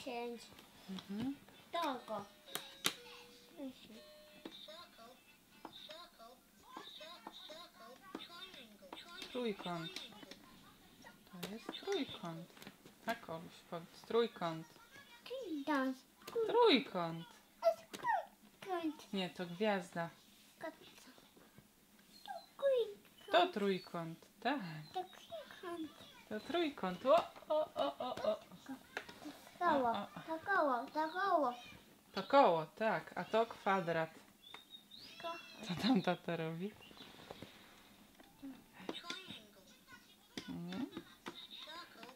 10. Tego. Trójkąt. To jest trójkąt. Tak, Oluś, powiedz trójkąt. Dans. Trójkąt. Kąt. Nie, to gwiazda. Kąt. To trójkąt. Tak, Kąt. to trójkąt. O. Koło. To koło. To koło. To koło, tak, a to kwadrat. Co tam tata robi?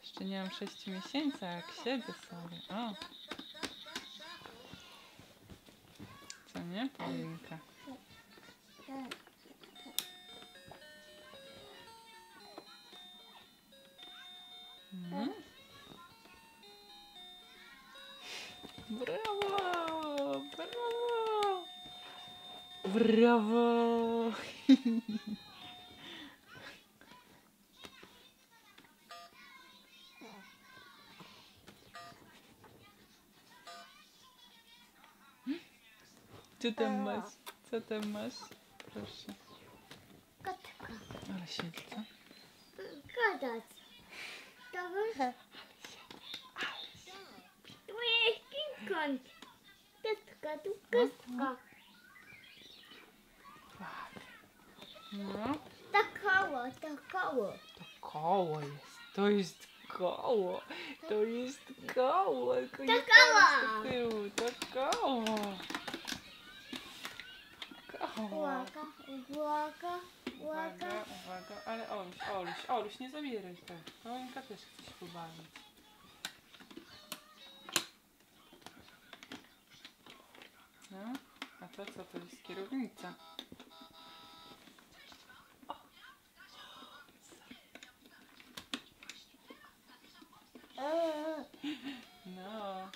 Jeszcze nie mam 6 miesięcy, a jak siedzę sobie. O. Co nie, Paulinka? Brawo! Brawo! Brawo! Co tam masz? Co tam masz? Proszę. Kotka. Ale siedzi, co? Gadać. Dobrze. Tu jest kąt. Kostka, tu kostka. No. To koło, to koło. To koło jest. To jest koło. To jest koło. Tylko nie koło. patrz do tyłu. To koło. Koło. Uwaga, uwaga, uwaga. Uwaga. Ale Oluś, nie zabieraj tak. Paulinka też chce się pobawić. No, a to co? To jest kierownica. No.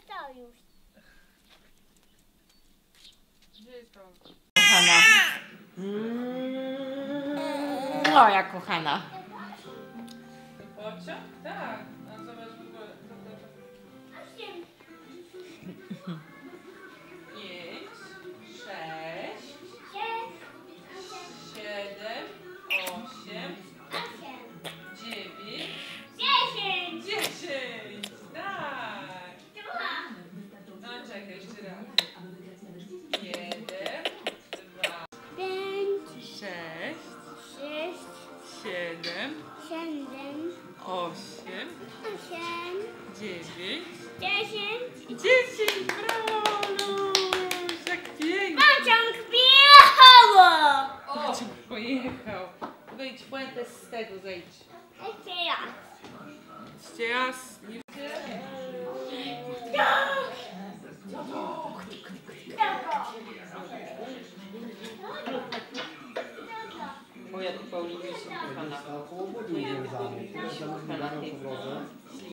To już. Gdzie jest to? Kochana. Moja kochana. Pociąg? Tak. A zobacz w ogóle. 8. 5, 6, 7, 8, 9, 10. 10. Tak. No czekaj, jeszcze raz. 1, 2, 5, 6, 6, 7, 7, 8, 8, 9, 10. 10. Brawo, Oluś, jak pięknie. Pociąg wjechało! O, pojechał. Wyjdź, Fuentes, z tego zejdź. Jeszcze raz. Jeszcze raz. Moja Paulina jest kochana. Koło budy uwiązane. Tyle zamówienia po drodze.